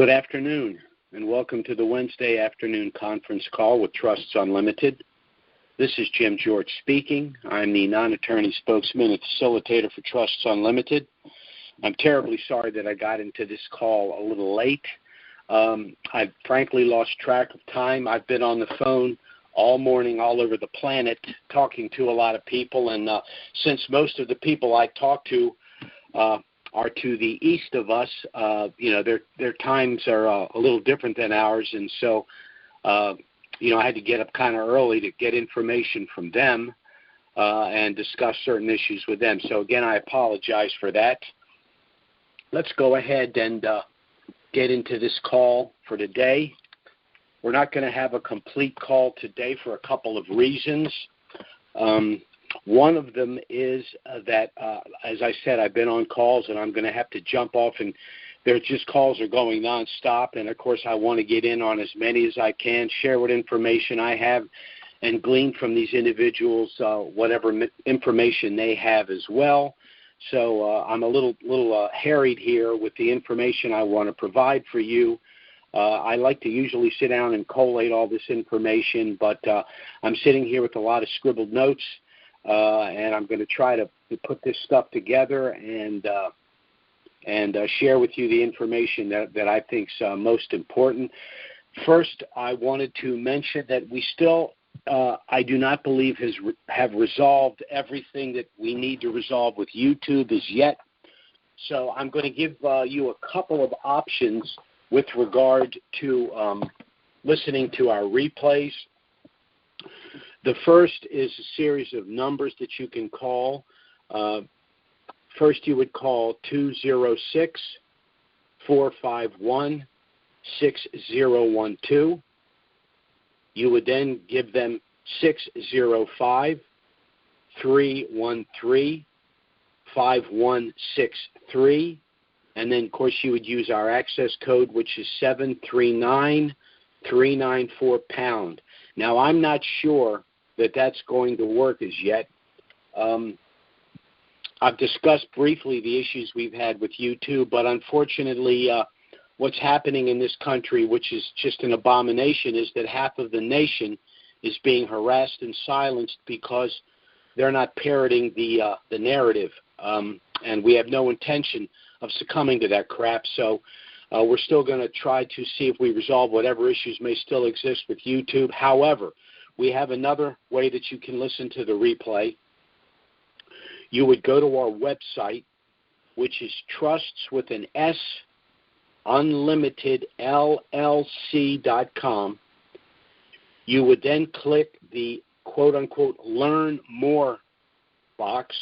Good afternoon, and welcome to the Wednesday afternoon conference call with Trusts Unlimited. This is Jim George speaking. I'm the non-attorney spokesman and facilitator for Trusts Unlimited. I'm terribly sorry that I got into this call a little late. I've frankly lost track of time. I've been on the phone all morning all over the planet talking to a lot of people, and since most of the people I talk to are to the east of us, their times are a little different than ours, and so I had to get up kind of early to get information from them and discuss certain issues with them. So again, I apologize for that. Let's go ahead and get into this call for today. We're not going to have a complete call today for a couple of reasons. One of them is that, as I said, I've been on calls and I'm going to have to jump off, and calls are going nonstop. And of course, I want to get in on as many as I can, share what information I have, and glean from these individuals whatever information they have as well. So I'm a little harried here with the information I want to provide for you. I like to usually sit down and collate all this information, but I'm sitting here with a lot of scribbled notes. And I'm going to try to put this stuff together and share with you the information that I think is most important. First, I wanted to mention that we still, I do not believe, have resolved everything that we need to resolve with YouTube as yet. So I'm going to give you a couple of options with regard to listening to our replays. The first is a series of numbers that you can call. First, you would call 206-451-6012. You would then give them 605-313-5163. And then, of course, you would use our access code, which is 739-394#. Now, I'm not sure that that's going to work as yet. I've discussed briefly the issues we've had with YouTube, but unfortunately what's happening in this country, which is just an abomination, is that half of the nation is being harassed and silenced because they're not parroting the narrative, and we have no intention of succumbing to that crap. So we're still going to try to see if we resolve whatever issues may still exist with YouTube. However, we have another way that you can listen to the replay. You would go to our website, which is trusts with an S, unlimitedllc.com. You would then click the quote-unquote Learn More box.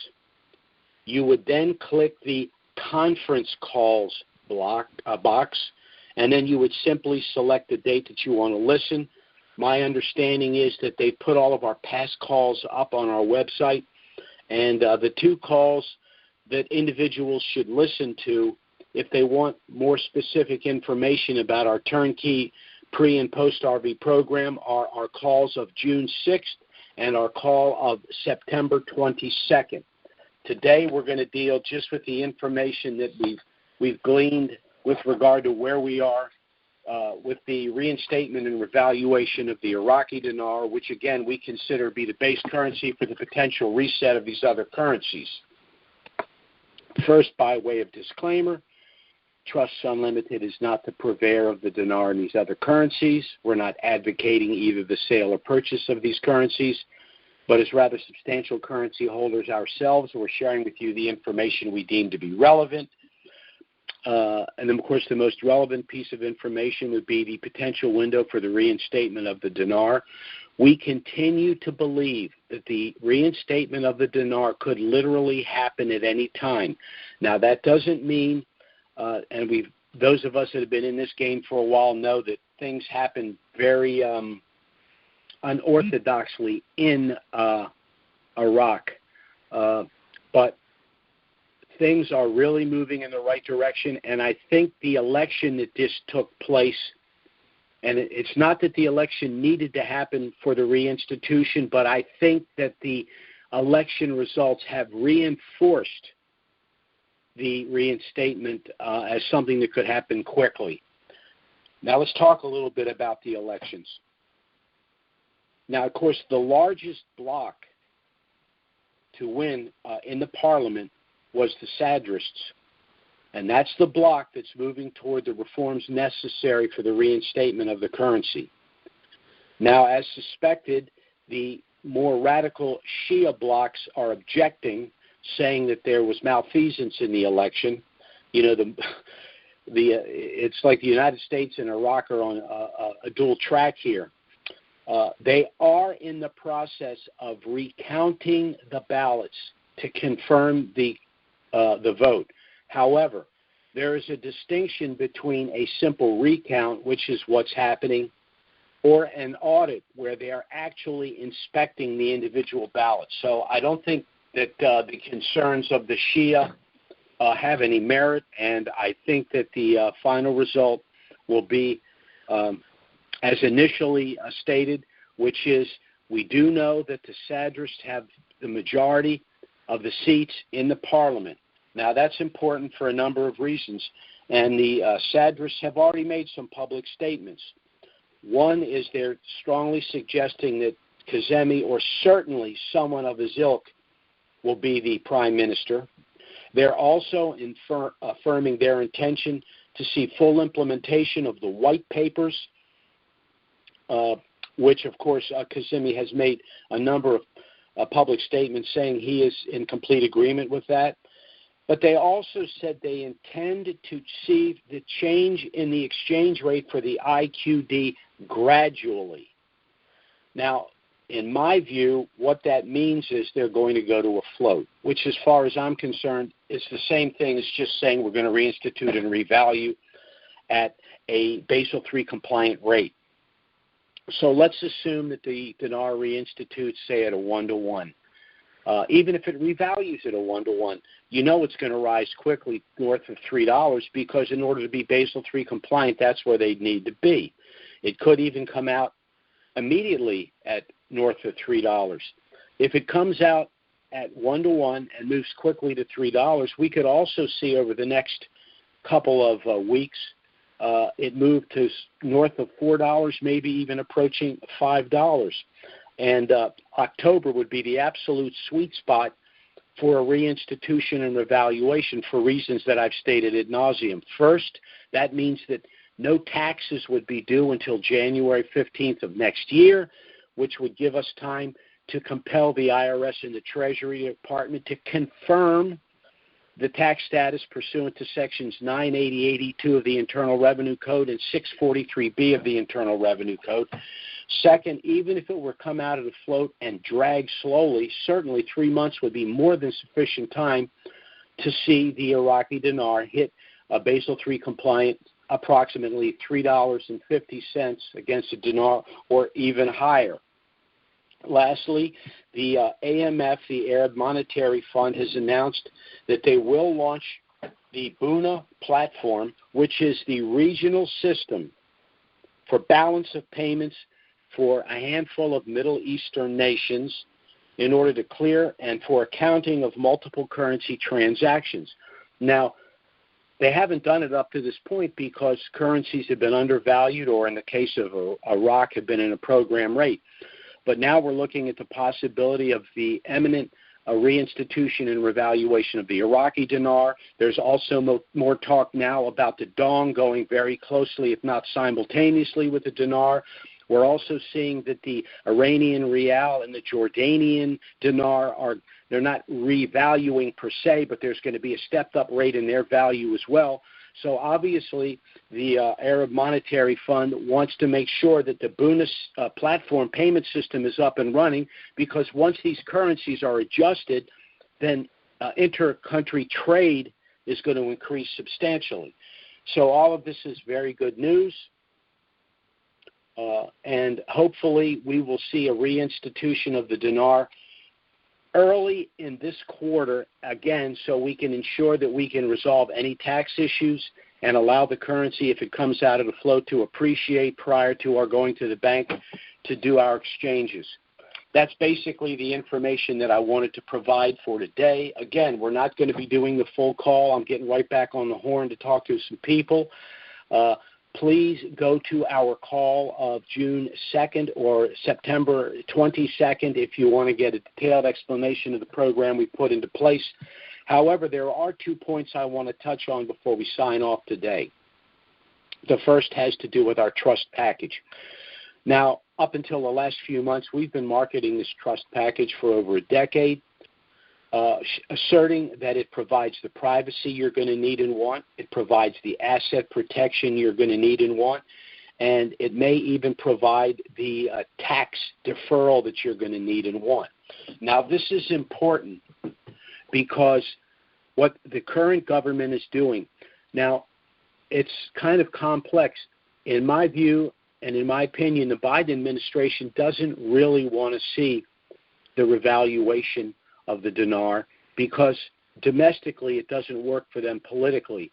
You would then click the Conference Calls box, and then you would simply select the date that you want to listen. My understanding is that they put all of our past calls up on our website, and the two calls that individuals should listen to if they want more specific information about our turnkey pre- and post-RV program are our calls of June 6th and our call of September 22nd. Today we're going to deal just with the information that we've gleaned with regard to where we are with the reinstatement and revaluation of the Iraqi Dinar, which again we consider be the base currency for the potential reset of these other currencies. First, by way of disclaimer, Trusts Unlimited is not the purveyor of the dinar and these other currencies. We're not advocating either the sale or purchase of these currencies, but as rather substantial currency holders ourselves, we're sharing with you the information we deem to be relevant. And then, of course, the most relevant piece of information would be the potential window for the reinstatement of the dinar. We continue to believe that the reinstatement of the dinar could literally happen at any time. Now, that doesn't mean, and those of us that have been in this game for a while know that things happen very unorthodoxly in Iraq. But things are really moving in the right direction, and I think the election that just took place, and it's not that the election needed to happen for the reinstitution, but I think that the election results have reinforced the reinstatement as something that could happen quickly. Now let's talk a little bit about the elections. Now, of course, the largest bloc to win in the Parliament was the Sadrists, and that's the bloc that's moving toward the reforms necessary for the reinstatement of the currency. Now, as suspected, the more radical Shia blocs are objecting, saying that there was malfeasance in the election. You know, it's like the United States and Iraq are on a dual track here. They are in the process of recounting the ballots to confirm the vote. However, there is a distinction between a simple recount, which is what's happening, or an audit where they are actually inspecting the individual ballots. So I don't think that the concerns of the Shia have any merit, and I think that the final result will be as initially stated, which is we do know that the Sadrists have the majority of the seats in the Parliament. Now, that's important for a number of reasons, and the Sadrists have already made some public statements. One is they're strongly suggesting that Kazemi, or certainly someone of his ilk, will be the prime minister. They're also affirming their intention to see full implementation of the white papers, which, of course, Kazemi has made a number of public statements saying he is in complete agreement with that. But they also said they intend to see the change in the exchange rate for the IQD gradually. Now, in my view, what that means is they're going to go to a float, which, as far as I'm concerned, is the same thing as just saying we're going to reinstitute and revalue at a Basel III compliant rate. So let's assume that the dinar reinstitutes, say, at a 1-to-1. Even if it revalues at a 1-to-1, you know it's going to rise quickly north of $3 because in order to be Basel III compliant, that's where they need to be. It could even come out immediately at north of $3. If it comes out at 1-to-1 and moves quickly to $3, we could also see over the next couple of weeks it moved to north of $4, maybe even approaching $5. And October would be the absolute sweet spot for a reinstitution and revaluation for reasons that I've stated ad nauseum. First, that means that no taxes would be due until January 15th of next year, which would give us time to compel the IRS and the Treasury Department to confirm the tax status pursuant to Sections 980.82 of the Internal Revenue Code and 643B of the Internal Revenue Code. Second, even if it were come out of the float and drag slowly, certainly 3 months would be more than sufficient time to see the Iraqi dinar hit a Basel III compliant approximately $3.50 against a dinar or even higher. Lastly, the AMF, the Arab Monetary Fund, has announced that they will launch the BUNA platform, which is the regional system for balance of payments for a handful of Middle Eastern nations in order to clear and for accounting of multiple currency transactions. Now, they haven't done it up to this point because currencies have been undervalued or, in the case of Iraq, have been in a program rate. But now we're looking at the possibility of the imminent reinstitution and revaluation of the Iraqi dinar. There's also more talk now about the dong going very closely, if not simultaneously, with the dinar. We're also seeing that the Iranian rial and the Jordanian dinar they're not revaluing per se, but there's going to be a stepped-up rate in their value as well. So obviously, the Arab Monetary Fund wants to make sure that the BUNA platform payment system is up and running, because once these currencies are adjusted, then inter-country trade is going to increase substantially. So all of this is very good news. And hopefully we will see a reinstitution of the dinar early in this quarter, again, so we can ensure that we can resolve any tax issues and allow the currency, if it comes out of the float, to appreciate prior to our going to the bank to do our exchanges. That's basically the information that I wanted to provide for today. Again, we're not going to be doing the full call. I'm getting right back on the horn to talk to some people. please go to our call of June 2nd or September 22nd if you want to get a detailed explanation of the program we put into place. However, there are 2 points I want to touch on before we sign off today. The first has to do with our trust package. Now, up until the last few months, we've been marketing this trust package for over a decade, asserting that it provides the privacy you're going to need and want, it provides the asset protection you're going to need and want, and it may even provide the tax deferral that you're going to need and want. Now, this is important because what the current government is doing, now, it's kind of complex. In my view and in my opinion, the Biden administration doesn't really want to see the revaluation of the dinar because domestically it doesn't work for them politically.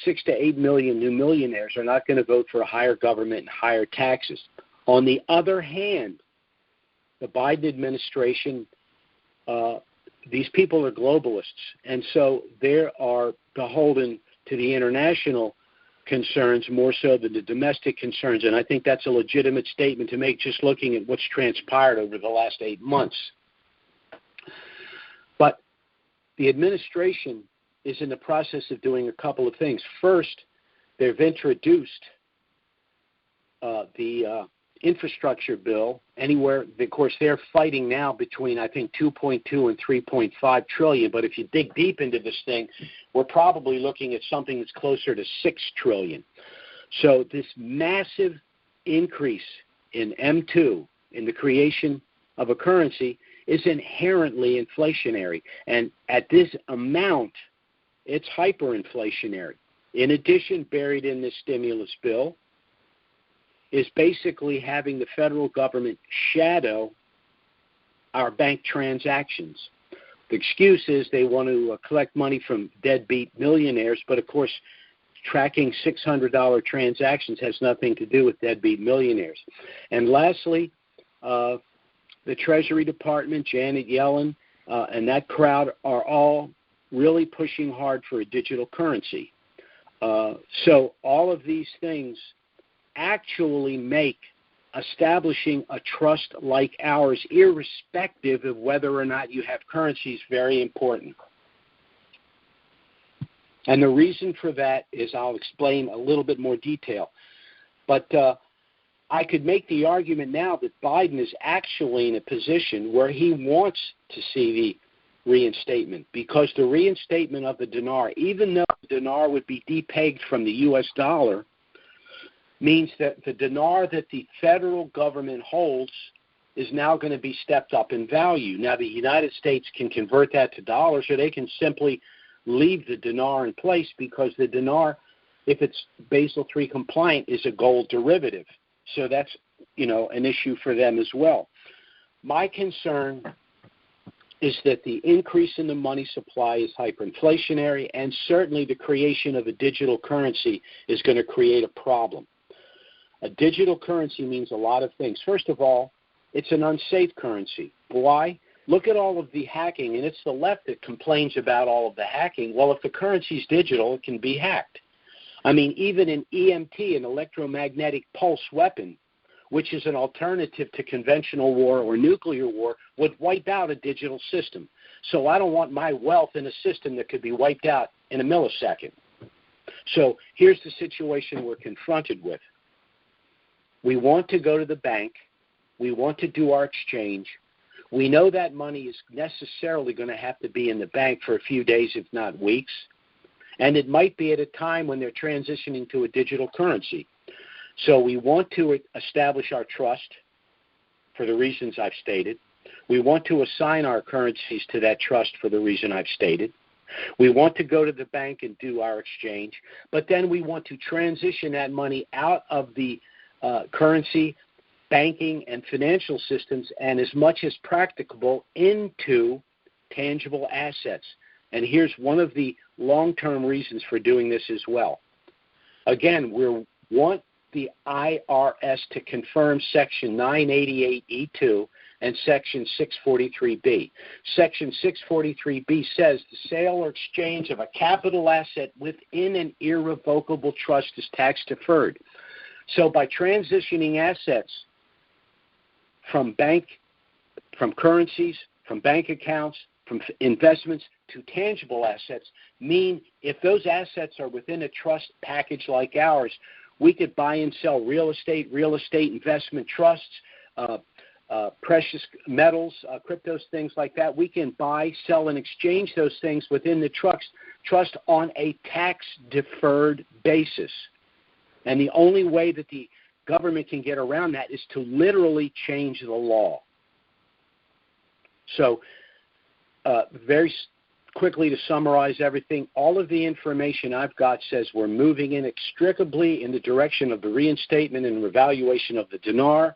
6 to 8 million new millionaires are not going to vote for a higher government and higher taxes. On the other hand, the Biden administration, these people are globalists, and so they are beholden to the international concerns more so than the domestic concerns, and I think that's a legitimate statement to make just looking at what's transpired over the last 8 months. But the administration is in the process of doing a couple of things. First, they've introduced the infrastructure bill anywhere. Of course, they're fighting now between, I think, 2.2 and 3.5 trillion. But if you dig deep into this thing, we're probably looking at something that's closer to 6 trillion. So this massive increase in M2, in the creation of a currency, is inherently inflationary. And at this amount, it's hyperinflationary. In addition, buried in this stimulus bill is basically having the federal government shadow our bank transactions. The excuse is they want to collect money from deadbeat millionaires, but of course, tracking $600 transactions has nothing to do with deadbeat millionaires. And lastly, the Treasury Department, Janet Yellen, and that crowd are all really pushing hard for a digital currency. So all of these things actually make establishing a trust like ours, irrespective of whether or not you have currencies, very important. And the reason for that is I'll explain a little bit more detail. But I could make the argument now that Biden is actually in a position where he wants to see the reinstatement, because the reinstatement of the dinar, even though the dinar would be depegged from the U.S. dollar, means that the dinar that the federal government holds is now going to be stepped up in value. Now, the United States can convert that to dollars, or they can simply leave the dinar in place, because the dinar, if it's Basel III compliant, is a gold derivative. So that's, an issue for them as well. My concern is that the increase in the money supply is hyperinflationary, and certainly the creation of a digital currency is going to create a problem. A digital currency means a lot of things. First of all, it's an unsafe currency. Why? Look at all of the hacking, and it's the left that complains about all of the hacking. Well, if the currency is digital, it can be hacked. I mean, even an EMT, an electromagnetic pulse weapon, which is an alternative to conventional war or nuclear war, would wipe out a digital system. So I don't want my wealth in a system that could be wiped out in a millisecond. So here's the situation we're confronted with. We want to go to the bank. We want to do our exchange. We know that money is necessarily going to have to be in the bank for a few days, if not weeks. And it might be at a time when they're transitioning to a digital currency. So we want to establish our trust for the reasons I've stated. We want to assign our currencies to that trust for the reason I've stated. We want to go to the bank and do our exchange. But then we want to transition that money out of the currency, banking, and financial systems, and as much as practicable into tangible assets. And here's one of the long-term reasons for doing this as well. Again, we want the IRS to confirm Section 988E2, and Section 643B. Section 643B says the sale or exchange of a capital asset within an irrevocable trust is tax deferred. So by transitioning assets from currencies, from bank accounts, from investments to tangible assets, mean if those assets are within a trust package like ours, we could buy and sell real estate investment trusts, precious metals, cryptos, things like that. We can buy, sell, and exchange those things within the trust on a tax-deferred basis. And the only way that the government can get around that is to literally change the law. So very quickly to summarize everything, all of the information I've got says we're moving inextricably in the direction of the reinstatement and revaluation of the dinar,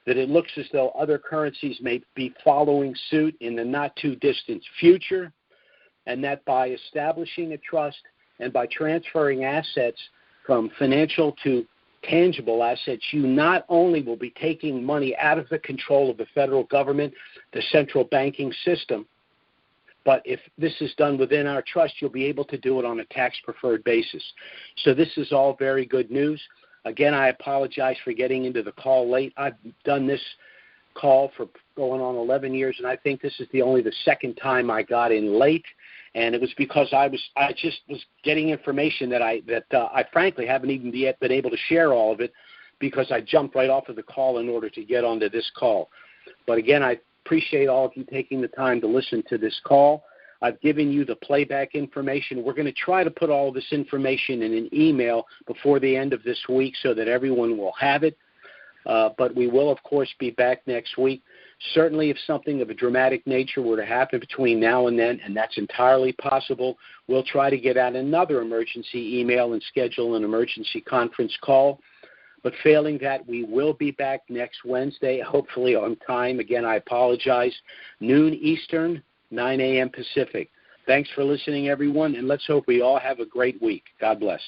that it looks as though other currencies may be following suit in the not-too-distant future, and that by establishing a trust and by transferring assets from financial to tangible assets, you not only will be taking money out of the control of the federal government, the central banking system, but if this is done within our trust, you'll be able to do it on a tax-preferred basis. So this is all very good news. Again, I apologize for getting into the call late. I've done this call for going on 11 years, and I think this is only the second time I got in late. And it was because I just was getting information that I frankly haven't even yet been able to share all of it, because I jumped right off of the call in order to get onto this call. But again, I appreciate all of you taking the time to listen to this call. I've given you the playback information. We're going to try to put all this information in an email before the end of this week so that everyone will have it. But we will, of course, be back next week. Certainly, if something of a dramatic nature were to happen between now and then, and that's entirely possible, we'll try to get out another emergency email and schedule an emergency conference call. But failing that, we will be back next Wednesday, hopefully on time. Again, I apologize. Noon Eastern, 9 a.m. Pacific. Thanks for listening, everyone, and let's hope we all have a great week. God bless.